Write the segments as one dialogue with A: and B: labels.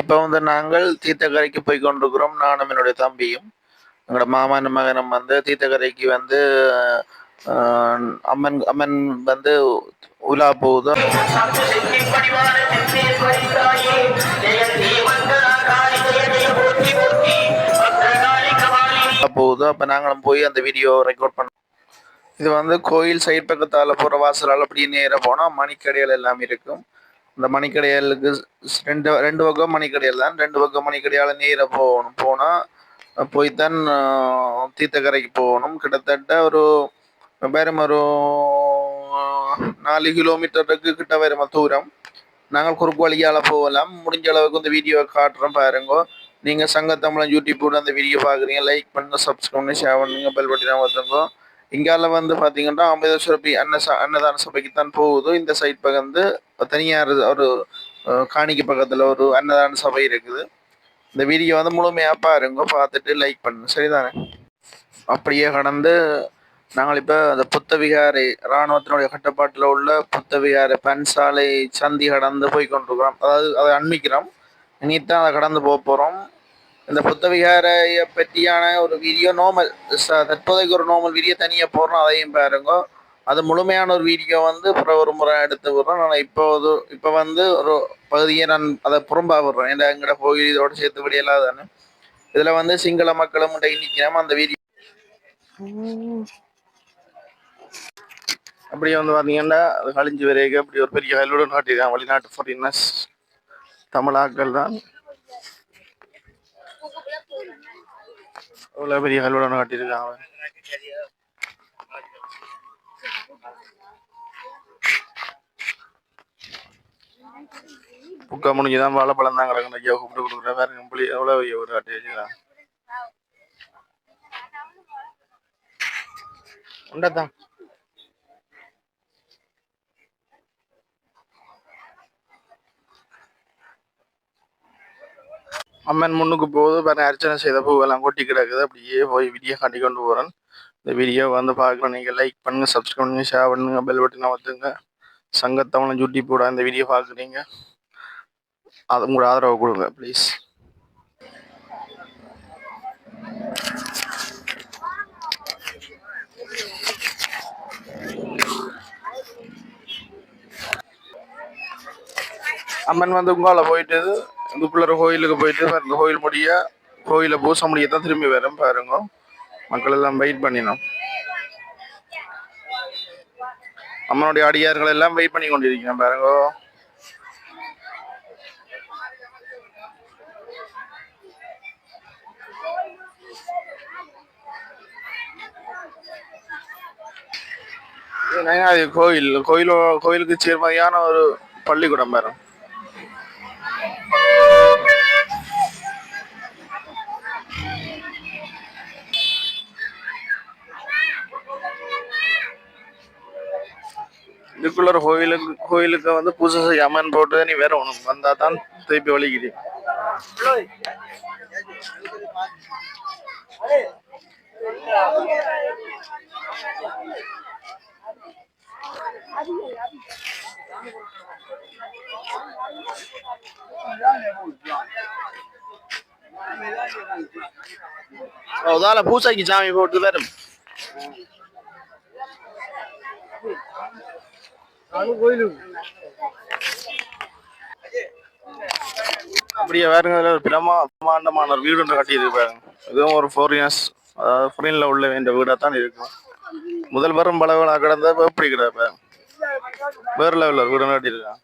A: இப்போ வந்து நாங்கள் தீர்த்தக்கரைக்கு போய் கொண்டிருக்கிறோம். நானும் என்னுடைய தம்பியும் எங்களோட மாமன் மகனும் வந்து தீர்த்தக்கரைக்கு வந்து அம்மன் அம்மன் வந்து உலா போகுது போகுது. அப்போ நாங்களும் போய் அந்த வீடியோ ரெக்கார்ட் பண்ணோம். இது வந்து கோயில் சைட் பக்கத்தால் போகிற வாசலால் அப்படியே நேராக போனால் மணிக்கடைகள் எல்லாம் இருக்கும். இந்த மணிக்கடைகளுக்கு ரெண்டு ரெண்டு பக்கம் மணிக்கடைகள் தான். ரெண்டு பக்கம் மணிக்கடையால் நேராக போகணும். போனால் போய்த்தான் தீர்த்தக்கரைக்கு போகணும். கிட்டத்தட்ட ஒரு வேறும் ஒரு 4 கிலோமீட்டருக்கு கிட்ட வேறுமா தூரம். நாங்கள் குறுக்கு வழியால் போகலாம். முடிஞ்ச அளவுக்கு இந்த வீடியோவை காட்டுறோம் பாருங்க. நீங்கள் சங்கத்தமிழன் யூடியூப் அந்த வீடியோ பார்க்குறீங்க, லைக் பண்ணுங்க, சப்ஸ்கிரைப் பண்ணி ஷேர் பண்ணுங்க, பெல் பட்டினா பார்த்துங்க. இங்கால வந்து பார்த்தீங்கன்னா அமிர்தசுரபி அன்னதான சபைக்கு தான் போகுது. இந்த சைட் பக்கம் வந்து தனியார் ஒரு காணிக்கு பக்கத்தில் ஒரு அன்னதான சபை இருக்குது. இந்த வீடியோ வந்து முழுமையாக பாருங்க, பார்த்துட்டு லைக் பண்ணுங்க, சரிதானே? அப்படியே கடந்து நாங்கள் இப்போ அந்த புத்தவிகாரை இராணுவத்தினுடைய கட்டுப்பாட்டில் உள்ள புத்தவிகாரை பன்சாலை சந்தி கடந்து போய் கொண்டிருக்கிறோம். அதாவது அதை அண்மிக்கிறோம். இனித்தான் அதை கடந்து போக போகிறோம். இந்த புத்தவிகாரையை பற்றியான ஒரு வீடியோ தற்போதைக்கு ஒரு நார்மல் வீடியோ தனியாக போடுறோம், அதையும் பாருங்க. அது முழுமையான ஒரு வீடியோ வந்து அப்புறம் ஒரு முறை எடுத்து விடுறோம். நான் இப்போ வந்து ஒரு பகுதியை நான் அதை புறம்பா விடுறேன். ஏன்னா எங்கட கோயில் இதோட சேர்த்து விடியலாம் தானே. இதில் வந்து சிங்கள மக்களும் நிற்கிறோம். அந்த வீடியோ அப்படியே வந்து பார்த்தீங்கன்னா அது கழிஞ்சு வரைக்கும் அப்படி ஒரு பெரிய கல்லுடன் காட்டியிருக்கான். வெளிநாட்டு ஃபாரினர்ஸ் தமிழாக்கள் தான் அவ்வளோ பெரிய கல்லுடன் காட்டியிருக்காங்க. புக்கா முடிஞ்சுதான் வாழைப்பழம் தான் கிடக்கு. ஐயா கூப்பிட்டு கொடுக்குற வேற கம்பளி எவ்வளோ ஒரு காட்டி வச்சுக்கிறான். உண்டதான் அம்மன் முன்னுக்கு போகுது பாருங்க. அர்ச்சனை செய்த பூவெல்லாம் கொட்டி கிடக்குது. அப்படியே போய் வீடியோ காட்டி கொண்டு போகிறேன். இந்த வீடியோ வந்து பார்க்குறேன். நீங்கள் லைக் பண்ணுங்கள், சப்ஸ்கிரைப் பண்ணுங்கள், ஷேர் பண்ணுங்க, பெல் பட்டனை வந்துங்க. சங்கத்தமிழன் யூடியூப்போட இந்த வீடியோ பார்க்குறீங்க, அது உங்களோட ஆதரவு கொடுங்க ப்ளீஸ். அம்மன் வந்து உங்கால போயிட்டு இதுக்குள்ள கோயிலுக்கு போயிட்டு பாருங்க. கோயில் முடிய கோயிலை பூச முடியத்தான் திரும்பி வரும் பாருங்க. மக்கள் எல்லாம் வெயிட் பண்ணினோம். அம்மனுடைய அடியார்கள் எல்லாம் வெயிட் பண்ணி கொண்டிருக்கிறோம் பாருங்க. கோயிலுக்கு சேர்மையான ஒரு பள்ளிக்கூடம் பாருங்க. இதுக்குள்ள கோயிலுக்கு வந்து பூஜை செய்ய அம்மன் போட்டு நீ வேற ஒண்ணு வந்தா தான் திருப்பி வலிக்குது. பூசைக்கு சாமி போட்டு வரும். அப்படியே வேறுங்க ஒரு பிரமாண்டமான ஒரு வீடு ஒன்று கட்டி இருப்பாங்க. இதுவும் ஒரு 4 years அதாவது ஃபாரின்ல உள்ள வேண்டிய வீடாக தான் இருக்கும். முதல் வரும் பலவீனா கிடந்த எப்படி கிடப்ப வேறு லெவலில் ஒரு வீடு கட்டியிருக்கான்.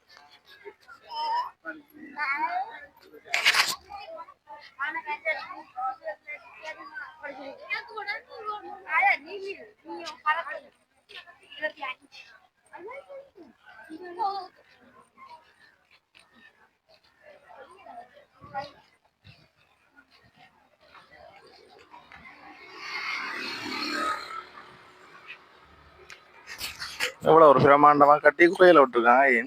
A: எவ்வளவு ஒரு பிரமாண்டமா கட்டி கோயில விட்டுருக்காங்க.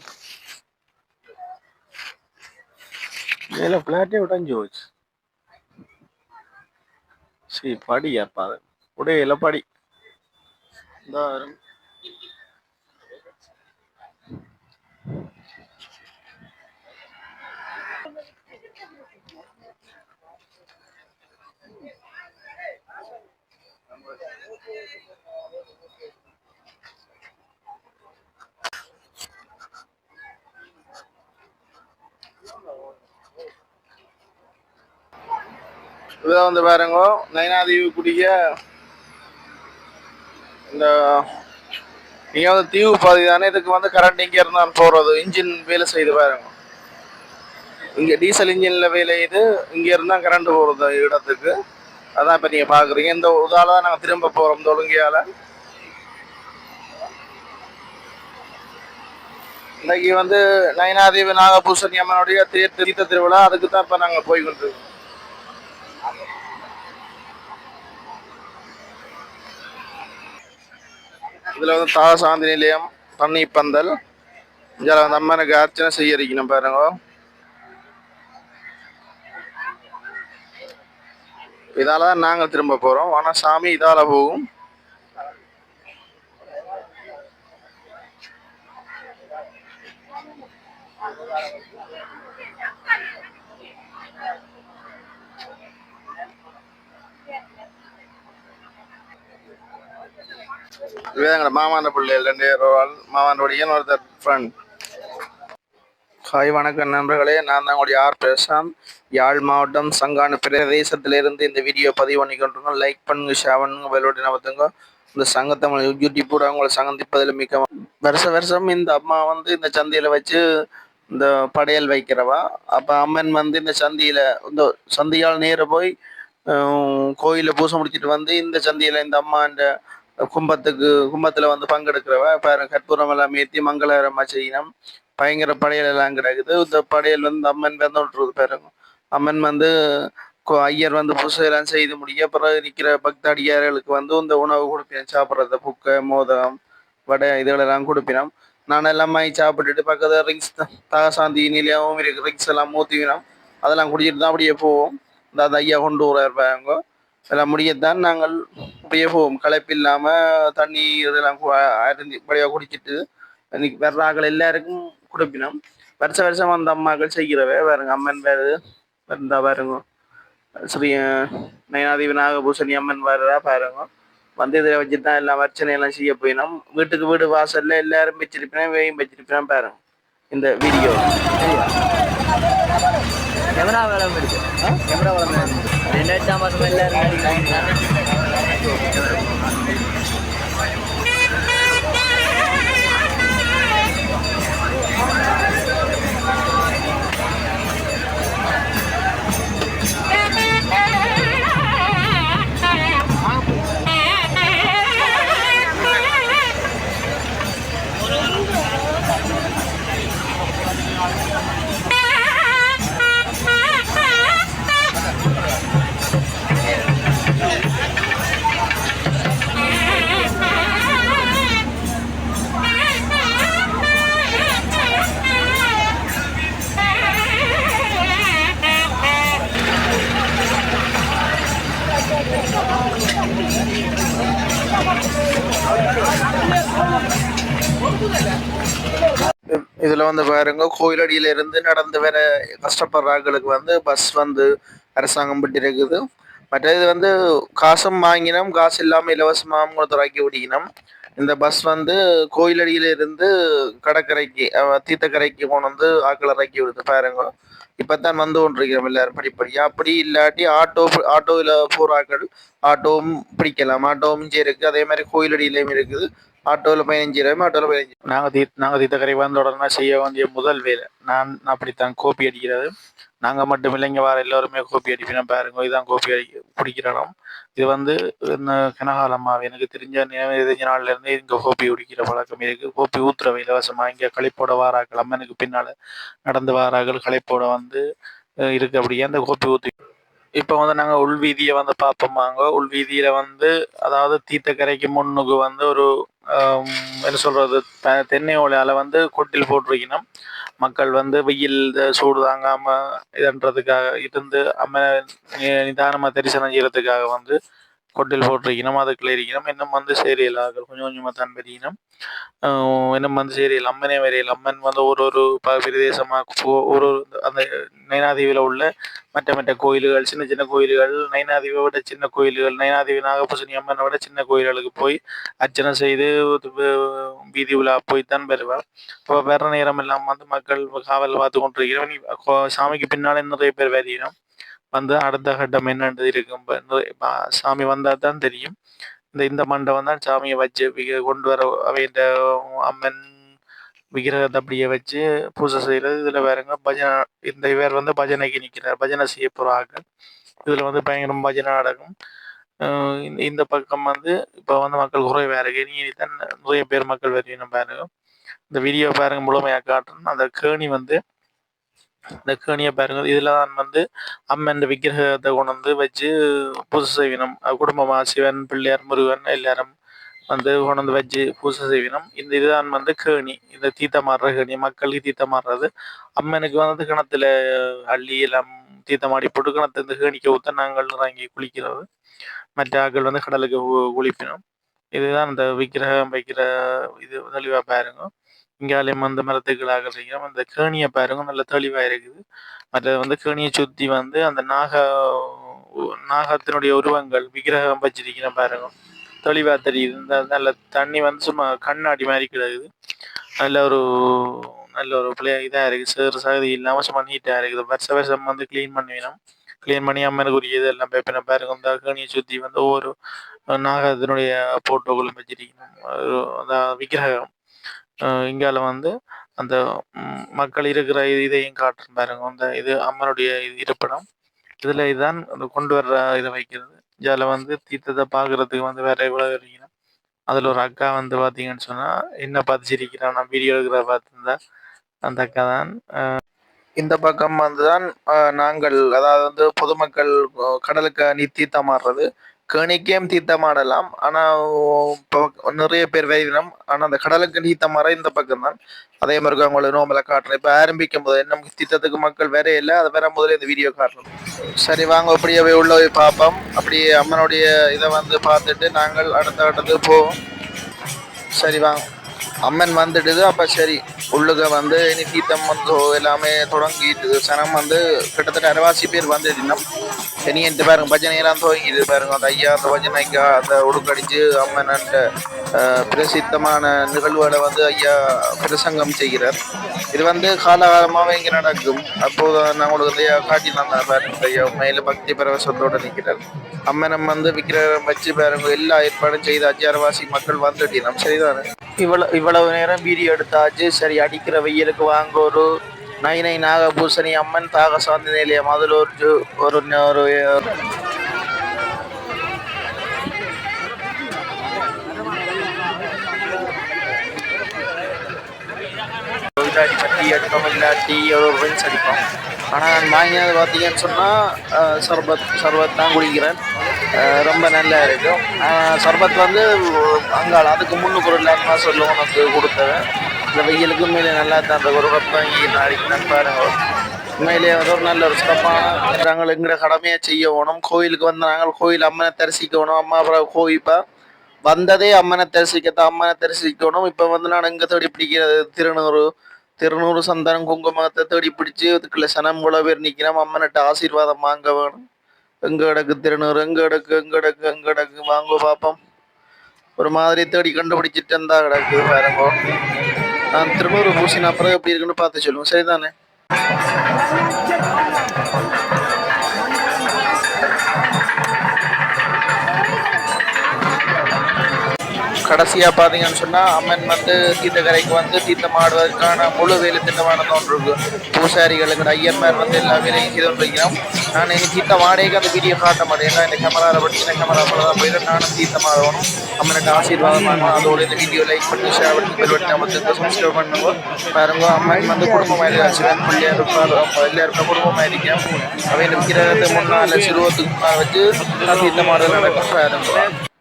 A: மேல பிளாட்டே உடஞ்சு போச்சு. சரி படியாப்பா உடையில படி இந்த இதை வந்து பாருங்க நயனாதீவு கூடிய இந்த நீங்க வந்து தீவு பாதி தானே, இதுக்கு வந்து கரண்ட் இங்கே இருந்தால் போகிறது, இன்ஜின் வேலை செய்து பாருங்க. இங்கே டீசல் இன்ஜினில் வேலை இது, இங்கே இருந்தால் கரண்ட் போகிறது இடத்துக்கு. அதான் இப்போ நீங்கள் பார்க்குறீங்க. இந்த உதால தான் நாங்கள் திரும்ப போகிறோம் இந்த ஒழுங்கையால். இன்னைக்கு வந்து நயனாதீவு நாகபூசணி அம்மனுடைய தீர்த்த திருவிழா, அதுக்கு தான் இப்போ நாங்கள் போய்கொண்டிருக்கோம். இதில் வந்து தாசாந்தி நிலையம், தண்ணி பந்தல், இதில் வந்து அம்மனுக்கு அர்ச்சனை செய்ய இருக்கணும் பாருங்க. இதால தான் நாங்கள் திரும்ப போகிறோம். ஆனால் சாமி இதால போகும். எங்களோட மாமாண்ட பிள்ளைகள் 2 மாமாண்டோடைய ஒருத்தர் ஃப்ரெண்ட். ஹாய் வணக்கம் நண்பர்களே, நான் தான் உங்களுடைய ஆர் பிரசாந்த். யாழ் மாவட்டம் சங்கான பிரதேசத்திலிருந்து இந்த வீடியோ பதிவு பண்ணி கொண்டிருக்கோம். லைக் பண்ணுங்க, ஷேர் பண்ணுங்க, வெள்ளோட்டி நபத்துங்க. இந்த சங்கத்தமிழ் யூடியூப் கூட அவங்களை சந்திப்பதில் மிக்க வருஷம் இந்த அம்மா வந்து இந்த சந்தையில் வச்சு இந்த படையல் வைக்கிறவா. அப்போ அம்மன் வந்து இந்த சந்தையில் இந்த சந்தையால் நேர போய் கோயிலில் பூசை முடிச்சுட்டு வந்து இந்த சந்தையில் இந்த அம்மா இந்த கும்பத்தில் வந்து பங்கெடுக்கிறவ பாருங்க. கற்பூரம் எல்லாம் ஏற்றி மங்களகரமாக செய்யணும். பயங்கர படையல் எல்லாம் கிடக்குது. இந்த படையல் வந்து அம்மன் விருது பாருங்க. அம்மன் வந்து ஐயர் வந்து பூசையெல்லாம் செய்து முடிய பிறகு இருக்கிற பக்தாடியார்களுக்கு வந்து இந்த உணவு கொடுப்பினோம். சாப்பிட்றது புக்கை மோதகம் வடை இதுகளெல்லாம் கொடுப்பினோம். நான் எல்லாம் சாப்பிட்டுட்டு பக்கத்தில் ரிங்ஸ் தாசாந்தி நிலையமும் இருக்கு, ரிங்ஸ் எல்லாம் ஊற்றிவினோம். அதெல்லாம் குடிச்சிட்டு தான் அப்படியே போவோம். இந்த ஐயா கொண்டு வருவாங்க. அதெல்லாம் முடியத்தான் நாங்கள் அப்படியே போவோம். களைப்பு இல்லாமல் தண்ணி இதெல்லாம் அருந்தி படியாக குடிச்சிட்டு இன்னைக்கு வர்றாக்கள் எல்லாருக்கும் கொடுப்பினோம். வருஷம் அந்த அம்மாக்கள் செய்கிறவே பாருங்க. அம்மன் வேறு இருந்தா பாருங்க. ஸ்ரீ நயனாதீவி நாகபூசணி அம்மன் வேறதா பாருங்க. வந்து இதில் வச்சு தான் எல்லாம் வர்ச்சனையெல்லாம் செய்ய போயினோம். வீட்டுக்கு வீடு வாசல்ல எல்லாரும் வச்சிருப்பினோம், வேயும் வச்சிருப்பினோம் பாருங்க இந்த வீடியோ.
B: கேமரா வளம் இருக்கு, கேமரா வளம் 2008 மாதம் எல்லாரும்
A: இதில் வந்து பாருங்க, கோயிலடியில இருந்து நடந்து வர கஷ்டப்படுறாங்களுக்கு வந்து பஸ் வந்து அரசாங்கம் இருக்குது. மற்றது வந்து காசும் வாங்கினோம், காசு இல்லாமல் இலவசமாகவும் துறக்கி விடிக்கணும். இந்த பஸ் வந்து கோயிலடியில இருந்து கடற்கரைக்கு தீர்த்தக்கரைக்கு கொண்டு வந்து ஆக்களை இறக்கி விடுது பாருங்க. இப்போத்தான் வந்து கொண்டிருக்கிறோம் எல்லாரும் படிப்படியா. அப்படி இல்லாட்டி ஆட்டோவில் போறாக்கள் ஆட்டோவும் பிடிக்கலாம். ஆட்டோவும் இங்கே இருக்குது. அதே மாதிரி கோயிலடியிலையும் இருக்குது. ஆட்டோவில் 15 ஆட்டோவில் 15. நாங்கள் தீர்த்தக்கரை வந்த உடனே செய்ய வேண்டிய முதல் வேலை நான் அப்படித்தான் கோப்பி அடிக்கிறது. நாங்கள் மட்டும் இல்லைங்க, வேறு எல்லோருமே கோப்பி அடிப்பினோம் பாருங்க. இதுதான் கோப்பி குடிக்கிற இடம். இது வந்து இந்த கனகாலமாக எனக்கு தெரிஞ்ச நாள்லேருந்து இங்கே கோப்பி குடிக்கிற பழக்கம் இருக்குது. கோப்பி ஊற்றுறவை இலவசமாக இங்கே களைப்போட வாராக்கள் அம்மனுக்கு பின்னால் நடந்து வாராக்கள் களைப்போட வந்து இருக்குது. அப்படியே அந்த கோப்பி ஊற்றி இப்போ வந்து நாங்கள் உள்வீதியை வந்து பார்ப்போமாங்க. உள்வீதியில் வந்து அதாவது தீர்த்தக்கரைக்கு முன்னுக்கு வந்து ஒரு என்ன சொல்கிறது, தென்னை ஓலையால் வந்து கொட்டில் போட்டிருக்கணும். மக்கள் வந்து வெயில் சூடு தாங்காமல் இதுன்றதுக்காக இருந்து நிதானமாக தரிசனம் செய்கிறதுக்காக வந்து கொட்டில் போட்டிருக்கணும். அதுக்குள்ளே இருக்கணும். இன்னும் வந்து சேரியலாக கொஞ்சம் கொஞ்சமாக தான் பெரியணும். இன்னும் வந்து சேரியல் அம்மனே வரையில் அம்மன் வந்து ஒரு பிரதேசமாக ஒரு அந்த நயனாதீவில் உள்ள மற்ற கோயில்கள், சின்ன சின்ன கோயில்கள், நயனாதீவை விட சின்ன கோயில்கள், நயனாதீவி நாகபூசணி அம்மனை விட சின்ன கோயில்களுக்கு போய் அர்ச்சனை செய்து வீதி உலா போய்த்தான் பெறுவார். அப்போ வேற நேரம் எல்லாம் வந்து மக்கள் காவல் பார்த்து கொண்டிருக்கிறோம். சாமிக்கு பின்னாலே நிறைய பேர் வரையினோம். வந்து அடுத்த கட்டம் என்னன்றது இருக்கும். இப்போ சாமி வந்தால் தான் தெரியும். இந்த மண்டபம் தான் சாமியை வச்சு கொண்டு வர அவைன்ற அம்மன் விக்கிரகத்தை அப்படியே வச்சு பூஜை செய்கிறது. இதில் வேறுங்க பஜனை, இந்த இவர் வந்து பஜனைக்கு நிற்கிறார், பஜனை செய்ய போகிறாங்க. இதில் வந்து பயங்கரம் பஜனை நடக்கும். இந்த பக்கம் வந்து இப்போ வந்து மக்கள் குறைவாக இருக்கு. இனி தான் நிறைய பேர் மக்கள் வருவீங்க பாருங்க. இந்த வீடியோ பாருங்க, முழுமையாக காட்டுறேன். அந்த கேணி வந்து இந்த கேணியை பாருங்க. இதில் தான் வந்து அம்மன் இந்த விக்கிரகத்தை கொண்டு வந்து வச்சு பூஜை செய்வினம். குடும்பமாக சிவன், பிள்ளையார், முருகன் எல்லாரும் வந்து கொண்டு வந்து வச்சு பூஜை செய்வினம். இந்த இதுதான் வந்து கேணி. இந்த தீர்த்தம் மாறுற கேணி, மக்களுக்கு தீர்த்தம் மாறுறது. அம்மனுக்கு வந்து கிணத்துல அள்ளி எல்லாம் தீர்த்தமாடி போட்டு கிணத்து இந்த கேணிக்கு ஊற்ற நாங்கள் இறங்கி குளிக்கிறது. மற்ற ஆக்கள் வந்து கடலுக்கு குளிப்பினோம். இதுதான் இந்த விக்கிரகம் வைக்கிற இது தெளிவாக பாருங்க. இங்காலையும் வந்து மரத்துக்களாக செய்கிறோம். அந்த கேணியை பாருங்க, நல்ல தெளிவாக இருக்குது. மற்ற வந்து கேணியை சுற்றி வந்து அந்த நாகத்தினுடைய உருவங்கள் விக்கிரகம் வச்சிருக்கிற பாருங்க, தெளிவாக தெரியுது. இந்த நல்ல தண்ணி வந்து சும்மா கண்ணாடி மாதிரி கிடக்குது. நல்ல ஒரு இதாக இருக்குது. சேறு சகதி இல்லாமல் சும்மா நீட்டாக இருக்குது. வருஷம் வந்து க்ளீன் பண்ணுவினோம். க்ளீன் பண்ணி அம்மனுக்குரிய இதெல்லாம் பேப்பின பாருங்க. இந்த கேணியை சுற்றி வந்து ஒவ்வொரு நாகத்தினுடைய போட்டோக்களும் வச்சிருக்கணும். அந்த விக்கிரகம் இங்கால வந்து அந்த மக்கள் இருக்கிற இதையும் காட்டுறேன் பாருங்க. அந்த இது அம்மனுடைய இருப்பிடம். இதில் இதுதான் அந்த கொண்டு வர்ற இதை வைக்கிறது. இதில் வந்து தீர்த்தத்தை பார்க்குறதுக்கு வந்து வேற எவ்வளோ இருக்கணும். அதில் ஒரு அக்கா வந்து பார்த்தீங்கன்னு சொன்னால் என்ன பார்த்து சிரிக்கிறான். நான் வீடியோ எடுக்கிற பார்த்துருந்தா அந்த அக்கா தான். இந்த பக்கம் வந்து தான் நாங்கள், அதாவது வந்து பொதுமக்கள் கடலுக்கு தீர்த்தம் மாறுறது. கேணிக்கையும் தீர்த்தமாடலாம், ஆனால் இப்போ நிறைய பேர் வைதினம். ஆனால் அந்த கடலுக்கு தீர்த்தம் மாற இந்த பக்கம் தான். அதே மாதிரி அவங்களுக்கு நோம்பலை காட்டுறேன். இப்போ ஆரம்பிக்கும் போது என்ன தீர்த்தத்துக்கு மக்கள் வேற இல்லை, அதை வேற முதல்ல இந்த வீடியோ காட்டுறோம். சரி வாங்க, அப்படியே உள்ள போய் பார்ப்போம். அப்படியே அம்மனுடைய இதை வந்து பார்த்துட்டு நாங்கள் அடுத்த கட்டத்துக்கு போவோம். சரி வாங்க, அம்மன் வந்துடுது. அப்போ சரி, உள்ளுக வந்து இனி தீர்த்தம் வந்து எல்லாமே தொடங்கிட்டு சனம் வந்து கிட்டத்தட்ட அரைவாசி பேர் வந்துட்டோம். இனி இந்த பாருங்க பஜனையெல்லாம் துவங்கிது பாருங்க. அந்த ஐயா அந்த பஜனைக்கு அந்த உடுக்கடிச்சு அம்மன் பிரசித்தமான நிகழ்வுகளை வந்து ஐயா பிரசங்கம் செய்கிறார். இது வந்து காலகாலமாகவே இங்கே நடக்கும். அப்போது நான் உங்களுக்கு ஐயா காட்டி தந்தேன் பாருங்க. ஐயா உண்மையில பக்தி பரவசத்தோடு நிற்கிறார். அம்மனம் வந்து விக்கிரகம் வச்சு பாருங்க எல்லா ஏற்பாடும் செய்தாச்சு. அரைவாசி மக்கள் வந்துட்டோம். சரிதானே? இவ்வளவு நேரம் வீடியோ எடுத்தாச்சு. சரி, அடிக்கிற வெயிலுக்கு வாங்க ஒரு நைனை நாகபூசணி அம்மன் தாக சாந்தி நிலையம். அதில் ஒரு டீ அடிப்போம், இல்லாட்டி ஒரு ட்ரிங்க்ஸ் அடிப்போம். ஆனால் நான் வாங்கினது பார்த்தீங்கன்னு சொன்னால் சர்பத் தான் குடிக்கிறேன். ரொம்ப நல்லா இருக்கும். சர்பத் வந்து அங்காள் அதுக்கு முன்னுக்கு ஒரு லேட்மா சொல்ல உனக்கு கொடுத்தேன். இந்த வெயிலுக்கு உண்மையிலே நல்லா தான் அந்த ஒரு கப் வாங்கி நாளைக்கு பாருங்க. உண்மையிலேயே வந்து ஒரு நல்ல ஒரு சிறப்பான நாங்கள் எங்களோட கடமையை செய்ய வேணும். கோயிலுக்கு வந்து நாங்கள் கோயில் அம்மனை தரிசிக்கணும். அம்மா அப்புறம் கோயிப்பா வந்ததே அம்மனை தரிசிக்கத்தான், அம்மனை தரிசிக்கணும். இப்போ வந்து நான் எங்கே தேடி பிடிக்கிறது, திருநூறு சந்தனம் குங்குமத்தை தேடி பிடிச்சி அதுக்குள்ள சனம் கூட பேர் நிற்கிறோம். அம்மன்கிட்ட ஆசீர்வாதம் வாங்க வேணும். எங்க இடக்கு திருநூறு, எங்க இடக்கு வாங்க பார்ப்போம். ஒரு மாதிரி தேடி கண்டுபிடிச்சிட்டு இருந்தா கிடக்கு பாருங்க. நான் திருநூறு பூசின அப்புறம் எப்படி இருக்குன்னு பார்த்து சொல்லுவோம். சரிதானே? கடைசியாக பார்த்தீங்கன்னு சொன்னால் அம்மன் வந்து தீர்த்தக்கரைக்கு வந்து தீர்த்தம் ஆடுவதற்கான முழு வேலை திட்டமான தோன்றிருக்கு. பூசாரிகளுக்கு ஐயன்மார் வந்து எல்லா வேலையும் செய்து கொண்டிருக்கிறோம். நான் இனி தீர்த்தம் ஆடைக்கு அந்த வீடியோ காட்ட மாட்டேன். ஏன்னா இந்த கேமராவில் படிச்சு கேமரா போல தான் போயிடும். நானும் தீர்த்தம் ஆடணும். அம்மனுக்கு ஆசீர்வாதம் பண்ணணும். அதோட இந்த வீடியோ லைக் பண்ணி ஷேர் பண்ணி பெல் பட்டன் அமர்த்தி சப்ஸ்கிரைப் பண்ணுங்க. பாருங்க, அம்மன் வந்து குடும்பமாக இருக்காச்சு. சிவன் பிள்ளையார் எல்லாருக்கும் குடும்பமாக இருக்கேன். அவை விக்கிரகத்தை முன்னால் சிறுவத்துக்கு முன்னால் வச்சு தீர்த்தம் ஆடுறது நடக்கும் பாருங்க.